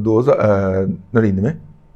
2099,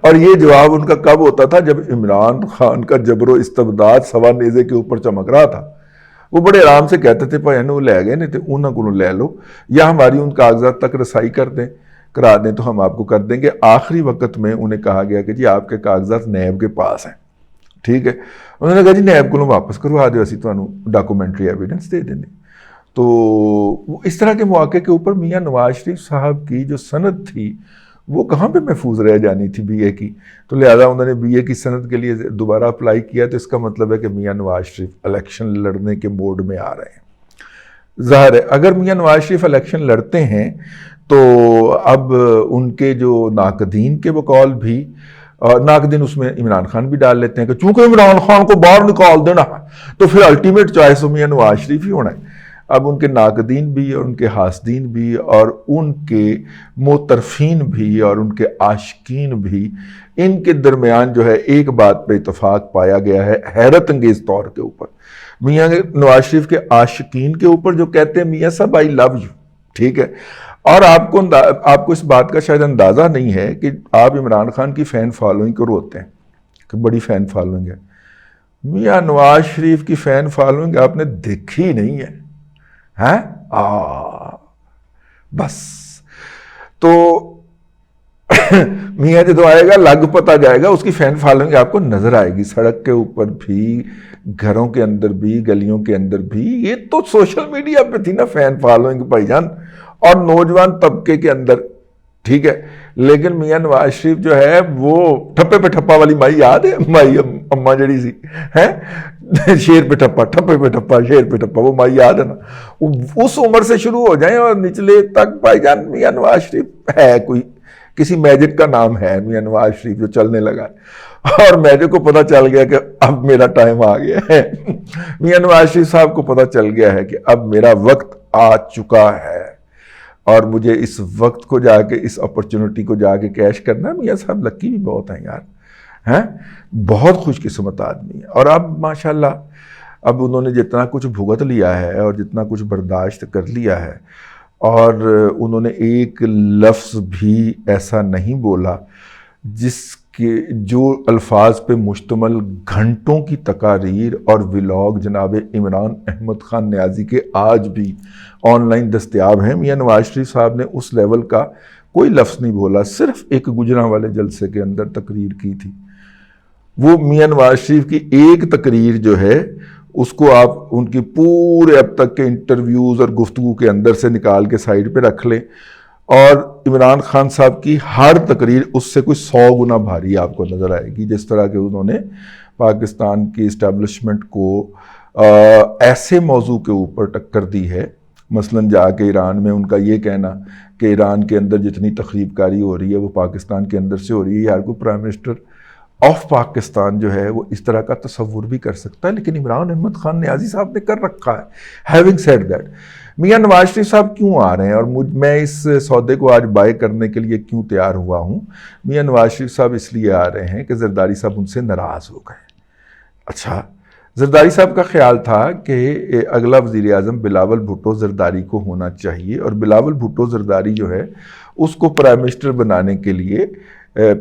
اور یہ جواب ان کا کب ہوتا تھا؟ جب عمران خان کا جبر و استبداد سوا نیزے کے اوپر چمک رہا تھا. وہ بڑے آرام سے کہتے تھے بھائی وہ لے گئے نہیں تھے انہوں کو لے لو، یا ہماری ان کاغذات تک رسائی کرا دیں تو ہم آپ کو کر دیں گے. آخری وقت میں انہیں کہا گیا کہ جی آپ کے کاغذات نیب کے پاس ہیں، ٹھیک ہے. انہوں نے کہا جی نیب کو واپس کروا دو، اسی تو ڈاکومنٹری ایویڈنس دے دیں. تو اس طرح کے مواقع کے اوپر میاں نواز شریف صاحب کی جو سند تھی وہ کہاں پہ محفوظ رہ جانی تھی بی اے کی. تو لہٰذا انہوں نے بی اے کی سند کے لیے دوبارہ اپلائی کیا. تو اس کا مطلب ہے کہ میاں نواز شریف الیکشن لڑنے کے موڈ میں آ رہے ہیں. ظاہر ہے اگر میاں نواز شریف الیکشن لڑتے ہیں تو اب ان کے جو ناقدین کے بقول بھی، ناقدین اس میں عمران خان بھی ڈال لیتے ہیں کہ چونکہ عمران خان کو باہر نکال دینا تو پھر الٹیمیٹ چوائس میاں نواز شریف ہی ہونا ہے. اب ان کے ناقدین بھی اور ان کے حاسدین بھی اور ان کے معترفین بھی اور ان کے عاشقین بھی، ان کے درمیان جو ہے ایک بات پہ اتفاق پایا گیا ہے حیرت انگیز طور کے اوپر. میاں نواز شریف کے عاشقین کے اوپر جو کہتے ہیں میاں صاحب آئی لو یو، ٹھیک ہے. اور آپ کو اس بات کا شاید اندازہ نہیں ہے کہ آپ عمران خان کی فین فالوئنگ کو روتے ہیں کہ بڑی فین فالوئنگ ہے. میاں نواز شریف کی فین فالوئنگ آپ نے دیکھی نہیں ہے. بس تو میاں جدو آئے گا لگ پتا جائے گا، اس کی فین فالوئنگ آپ کو نظر آئے گی، سڑک کے اوپر بھی، گھروں کے اندر بھی، گلیوں کے اندر بھی. یہ تو سوشل میڈیا پہ تھی نا فین فالوئنگ بھائی جان، اور نوجوان طبقے کے اندر، ٹھیک ہے. لیکن میاں نواز شریف جو ہے وہ ٹھپے پہ ٹھپا والی مائی یاد ہے، مائی اماں جڑی سی شیر پہ ٹھپا، ٹھپے پہ ٹھپا، شیر پہ ٹھپا، وہ مائی یاد ہے نا. اس عمر سے شروع ہو جائیں اور نچلے تک بھائی جان میاں نواز شریف ہے، کوئی کسی میجک کا نام ہے میاں نواز شریف جو چلنے لگا ہے، اور میجک کو پتہ چل گیا کہ اب میرا ٹائم آ گیا ہے. میاں نواز شریف صاحب کو پتہ چل گیا ہے کہ اب میرا وقت آ چکا ہے اور مجھے اس وقت کو جا کے، اس اپرچونٹی کو جا کے کیش کرنا ہے. میاں صاحب لکی بھی بہت ہیں یار، بہت خوش قسمت آدمی ہے. اور اب ماشاءاللہ اب انہوں نے جتنا کچھ بھگت لیا ہے اور جتنا کچھ برداشت کر لیا ہے، اور انہوں نے ایک لفظ بھی ایسا نہیں بولا جس کے جو الفاظ پہ مشتمل گھنٹوں کی تقاریر اور ولاگ جناب عمران احمد خان نیازی کے آج بھی آن لائن دستیاب ہیں. میاں نواز شریف صاحب نے اس لیول کا کوئی لفظ نہیں بولا، صرف ایک گجراں والے جلسے کے اندر تقریر کی تھی. وہ میاں نواز شریف کی ایک تقریر جو ہے اس کو آپ ان کی پورے اب تک کے انٹرویوز اور گفتگو کے اندر سے نکال کے سائیڈ پہ رکھ لیں، اور عمران خان صاحب کی ہر تقریر اس سے کوئی 100 گنا بھاری آپ کو نظر آئے گی. جس طرح کہ انہوں نے پاکستان کی اسٹیبلشمنٹ کو ایسے موضوع کے اوپر ٹکر دی ہے، مثلا جا کے ایران میں ان کا یہ کہنا کہ ایران کے اندر جتنی تخریب کاری ہو رہی ہے وہ پاکستان کے اندر سے ہو رہی ہے. یار کوئی پرائم منسٹر آف پاکستان جو ہے وہ اس طرح کا تصور بھی کر سکتا ہے، لیکن عمران احمد خان نیازی صاحب نے کر رکھا ہے. Having said that, Mian Nawaz Sharif صاحب کیوں آ رہے ہیں اور میں اس سودے کو آج بائی کرنے کے لیے کیوں تیار ہوا ہوں؟ میاں نواز شریف صاحب اس لیے آ رہے ہیں کہ زرداری صاحب ان سے ناراض ہو گئے. اچھا، زرداری صاحب کا خیال تھا کہ اگلا وزیر اعظم بلاول بھٹو زرداری کو ہونا چاہیے، اور بلاول بھٹو زرداری جو ہے اس کو پرائم منسٹر بنانے کے لیے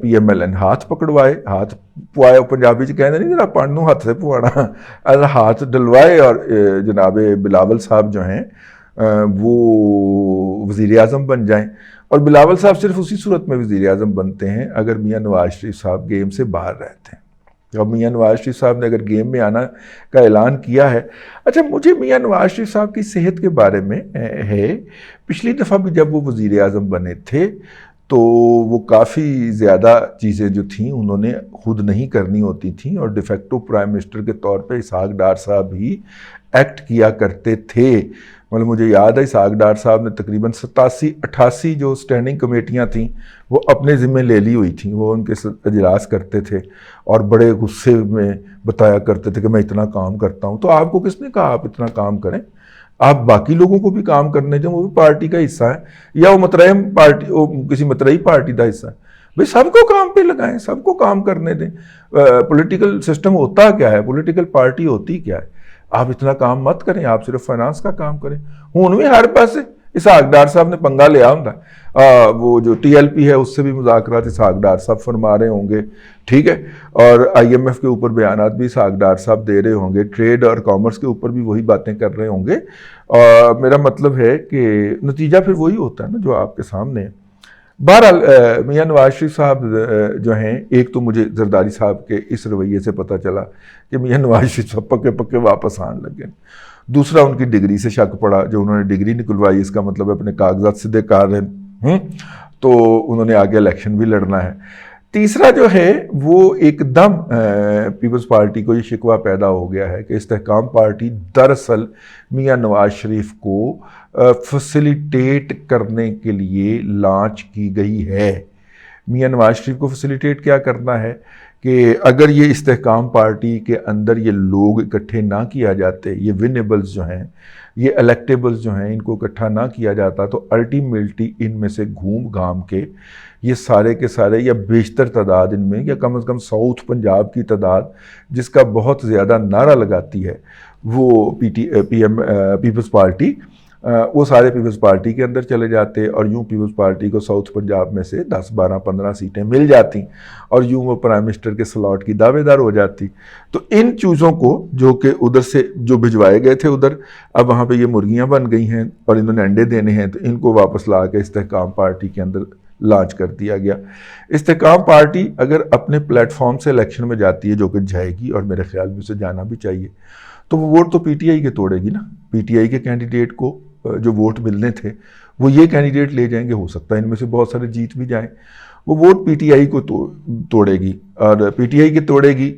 پی ایم ایل این ہاتھ پکڑوائے، ہاتھ پوائے، پنجابی چ کہتے نہیں ذرا پڑھنوں ہاتھ سے پوانا، ہاتھ ڈلوائے، اور جناب بلاول صاحب جو ہیں وہ وزیر اعظم بن جائیں. اور بلاول صاحب صرف اسی صورت میں وزیر اعظم بنتے ہیں اگر میاں نواز شریف صاحب گیم سے باہر رہتے ہیں. اب میاں نواز شریف صاحب نے اگر گیم میں آنا کا اعلان کیا ہے. اچھا، مجھے میاں نواز شریف صاحب کی صحت کے بارے میں ہے، پچھلی دفعہ بھی جب وہ وزیر اعظم بنے تھے تو وہ کافی زیادہ چیزیں جو تھیں انہوں نے خود نہیں کرنی ہوتی تھیں، اور ڈیفیکٹو پرائم منسٹر کے طور پہ اسحاق ڈار صاحب ہی ایکٹ کیا کرتے تھے. مطلب مجھے یاد ہے اسحاق ڈار صاحب نے تقریباً 87-88 جو سٹینڈنگ کمیٹیاں تھیں وہ اپنے ذمہ لے لی ہوئی تھیں. وہ ان کے اجلاس کرتے تھے اور بڑے غصے میں بتایا کرتے تھے کہ میں اتنا کام کرتا ہوں. تو آپ کو کس نے کہا آپ اتنا کام کریں؟ آپ باقی لوگوں کو بھی کام کرنے دیں، وہ بھی پارٹی کا حصہ ہے، یا وہ مترہم پارٹی، کسی مترہی پارٹی کا حصہ ہے. بھئی سب کو کام پہ لگائیں، سب کو کام کرنے دیں. پولیٹیکل سسٹم ہوتا کیا ہے، پولیٹیکل پارٹی ہوتی کیا ہے؟ آپ اتنا کام مت کریں، آپ صرف فائنانس کا کام کریں. ہوں بھی ہر پاسے اسحاق ڈار صاحب نے پنگا لیا ہوں. وہ جو TLP ہے اس سے بھی مذاکرات اسحاق ڈار صاحب فرما رہے ہوں گے، ٹھیک ہے، اور IMF کے اوپر بیانات بھی اسحاق ڈار صاحب دے رہے ہوں گے، ٹریڈ اور کامرس کے اوپر بھی وہی باتیں کر رہے ہوں گے، اور میرا مطلب ہے کہ نتیجہ پھر وہی ہوتا ہے نا جو آپ کے سامنے ہے۔ بہرحال میاں نواز شریف صاحب جو ہیں، ایک تو مجھے زرداری صاحب کے اس رویے سے پتہ چلا کہ میاں نواز شریف صاحب پکے پکے واپس آنے لگے، دوسرا ان کی ڈگری سے شک پڑا، جو انہوں نے ڈگری نکلوائی اس کا مطلب اپنے کاغذات سیدھے کر رہے ہیں، تو انہوں نے آگے الیکشن بھی لڑنا ہے۔ تیسرا جو ہے وہ ایک دم پیپلز پارٹی کو یہ شکوہ پیدا ہو گیا ہے کہ استحکام پارٹی دراصل میاں نواز شریف کو فیسیلیٹیٹ کرنے کے لیے لانچ کی گئی ہے۔ میاں نواز شریف کو فیسیلیٹیٹ کیا کرنا ہے کہ اگر یہ استحکام پارٹی کے اندر یہ لوگ اکٹھے نہ کیا جاتے، یہ ونیبلز جو ہیں، یہ الیکٹیبلز جو ہیں، ان کو اکٹھا نہ کیا جاتا تو الٹیمیٹلی ان میں سے گھوم گھام کے یہ سارے کے سارے یا بیشتر تعداد ان میں، یا کم از کم ساؤتھ پنجاب کی تعداد جس کا بہت زیادہ نعرہ لگاتی ہے وہ پیپلز پارٹی، وہ سارے پیپلز پارٹی کے اندر چلے جاتے، اور یوں پیپلز پارٹی کو ساؤتھ پنجاب میں سے 10 12 15 سیٹیں مل جاتی، اور یوں وہ پرائم منسٹر کے سلاٹ کی دعوے دار ہو جاتی۔ تو ان چیزوں کو جو کہ ادھر سے جو بھجوائے گئے تھے ادھر، اب وہاں پہ یہ مرغیاں بن گئی ہیں اور انہوں نے انڈے دینے ہیں، تو ان کو واپس لا کے استحکام پارٹی کے اندر لانچ کر دیا گیا۔ استحکام پارٹی اگر اپنے پلیٹ فارم سے الیکشن میں جاتی ہے، جو کہ جائے گی اور میرے خیال میں اسے جانا بھی چاہیے، تو وہ ووٹ تو PTI کے توڑے گی نا۔ PTI کے کینڈیڈیٹ کو جو ووٹ ملنے تھے وہ یہ کینڈیڈیٹ لے جائیں گے، ہو سکتا ہے ان میں سے بہت سارے جیت بھی جائیں، وہ ووٹ PTI کو توڑے گی، اور PTI کے توڑے گی،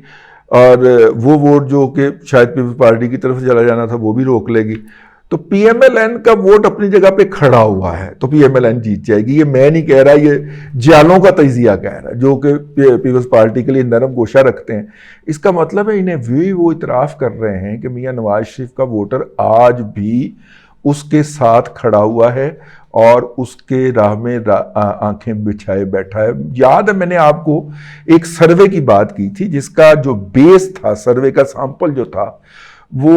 اور وہ ووٹ جو کہ شاید پیپلز پارٹی کی طرف چلا جانا تھا وہ بھی روک لے گی۔ تو PMLN کا ووٹ اپنی جگہ پہ کھڑا ہوا ہے تو PMLN جیت جائے گی۔ یہ میں نہیں کہہ رہا، یہ جیالوں کا تجزیہ کہہ رہا ہے جو کہ پیپلز پارٹی کے لیے نرم گوشہ رکھتے ہیں۔ اس کا مطلب ہے انہیں بھی وہ اعتراف کر رہے ہیں کہ میاں نواز شریف کا ووٹر آج بھی اس کے ساتھ کھڑا ہوا ہے اور اس کے راہ میں آنکھیں بچھائے بیٹھا ہے۔ یاد ہے میں نے آپ کو ایک سروے کی بات کی تھی جس کا جو بیس تھا، سروے کا سیمپل جو تھا، وہ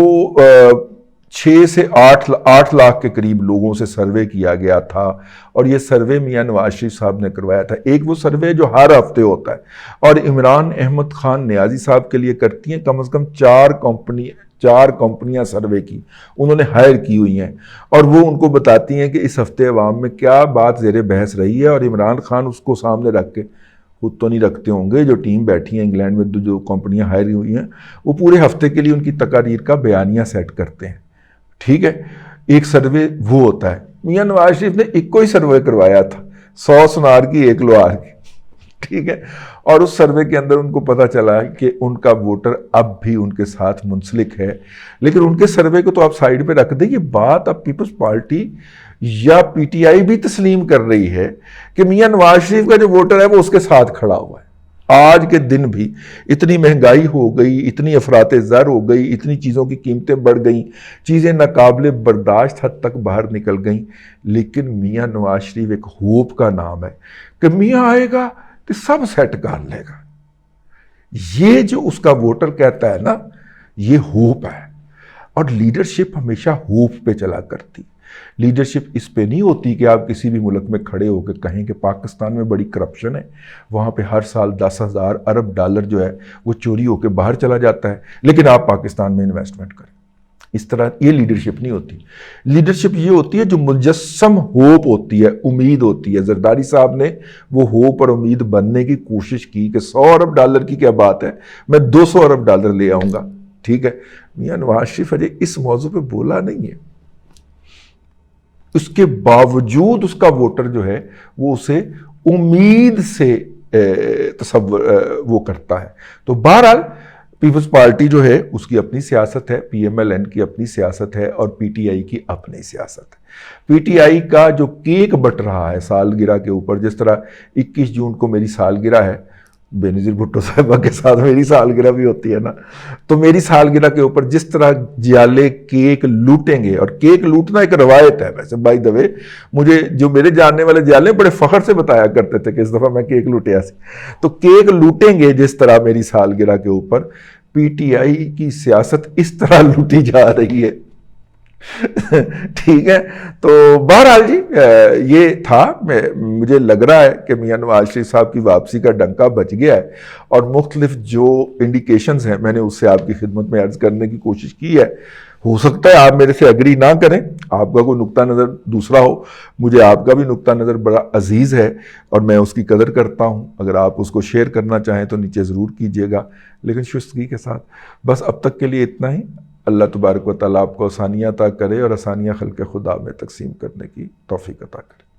6 سے 8 لاکھ کے قریب لوگوں سے سروے کیا گیا تھا، اور یہ سروے میاں نواز شریف صاحب نے کروایا تھا۔ ایک وہ سروے جو ہر ہفتے ہوتا ہے اور عمران احمد خان نیازی صاحب کے لیے کرتی ہیں، کم از کم 4 کمپنیاں سروے کی انہوں نے ہائر کی ہوئی ہیں، اور وہ ان کو بتاتی ہیں کہ اس ہفتے عوام میں کیا بات زیر بحث رہی ہے، اور عمران خان اس کو سامنے رکھ کے، خود تو نہیں رکھتے ہوں گے، جو ٹیم بیٹھی ہیں انگلینڈ میں جو کمپنیاں ہائر ہوئی ہیں، وہ پورے ہفتے کے لیے ان کی تقاریر کا بیانیہ سیٹ کرتے ہیں، ٹھیک ہے۔ ایک سروے وہ ہوتا ہے۔ میاں نواز شریف نے ایک کوئی سروے کروایا تھا، 100 سنار کی 1 لوہار کی، ٹھیک ہے، اور اس سروے کے اندر ان کو پتا چلا کہ ان کا ووٹر اب بھی ان کے ساتھ منسلک ہے۔ لیکن ان کے سروے کو تو آپ سائیڈ پہ رکھ دیں، یہ بات اب پیپلز پارٹی یا PTI بھی تسلیم کر رہی ہے کہ میاں نواز شریف کا جو ووٹر ہے وہ اس کے ساتھ کھڑا ہوا ہے۔ آج کے دن بھی اتنی مہنگائی ہو گئی، اتنی افراط زر ہو گئی، اتنی چیزوں کی قیمتیں بڑھ گئیں، چیزیں ناقابل برداشت حد تک باہر نکل گئیں، لیکن میاں نواز شریف ایک ہوپ کا نام ہے کہ میاں آئے گا کہ سب سیٹ کر لے گا۔ یہ جو اس کا ووٹر کہتا ہے نا، یہ ہوپ ہے، اور لیڈرشپ ہمیشہ ہوپ پہ چلا کرتی۔ لیڈرشپ اس پہ نہیں ہوتی کہ آپ کسی بھی ملک میں کھڑے ہو کے کہیں کہ پاکستان میں بڑی کرپشن ہے، وہاں پہ ہر سال 10,000 ارب ڈالر جو ہے وہ چوری ہو کے باہر چلا جاتا ہے، لیکن آپ پاکستان میں انویسٹمنٹ کریں۔ اس طرح یہ لیڈرشپ نہیں ہوتی۔ لیڈرشپ یہ ہوتی ہے جو مجسم ہوپ ہوتی ہے، امید ہوتی ہے۔ زرداری صاحب نے وہ ہوپ اور امید بننے کی کوشش کی کہ 100 ارب ڈالر کی کیا بات ہے، میں 200 ارب ڈالر لے آؤں گا، ٹھیک ہے۔ میاں نواز شریف اجے اس موضوع پہ بولا نہیں ہے، اس کے باوجود اس کا ووٹر جو ہے وہ اسے امید سے تصور وہ کرتا ہے۔ تو بہرحال پیپلز پارٹی جو ہے اس کی اپنی سیاست ہے، PMLN کی اپنی سیاست ہے، اور PTI کی اپنی سیاست ہے۔ PTI کا جو کیک بٹ رہا ہے سالگرہ کے اوپر، جس طرح 21 جون کو میری سالگرہ ہے، بینظیر بھٹو صاحبہ کے ساتھ میری سالگرہ بھی ہوتی ہے نا، تو میری سالگرہ کے اوپر جس طرح جیالے کیک لوٹیں گے، اور کیک لوٹنا ایک روایت ہے ویسے، بائی دا وے مجھے جو میرے جاننے والے جیالے بڑے فخر سے بتایا کرتے تھے کہ اس دفعہ میں کیک لوٹیا سی، تو کیک لوٹیں گے جس طرح میری سالگرہ کے اوپر۔ PTI کی سیاست اس طرح لوٹی جا رہی ہے ٹھیک ہے، تو بہرحال جی یہ تھا، مجھے لگ رہا ہے کہ میاں نواز شریف صاحب کی واپسی کا ڈنکا بج گیا ہے، اور مختلف جو انڈیکیشنز ہیں میں نے اس سے آپ کی خدمت میں عرض کرنے کی کوشش کی ہے. ہو سکتا ہے آپ میرے سے اگری نہ کریں، آپ کا کوئی نقطہ نظر دوسرا ہو، مجھے آپ کا بھی نقطہ نظر بڑا عزیز ہے اور میں اس کی قدر کرتا ہوں. اگر آپ اس کو شیئر کرنا چاہیں تو نیچے ضرور کیجیے گا، لیکن شائستگی کے ساتھ. بس اب تک کے لیے اتنا ہی. اللہ تبارک و تعالیٰ آپ کو آسانیاں عطا کرے اور آسانیاں خلق خدا میں تقسیم کرنے کی توفیق عطا کرے.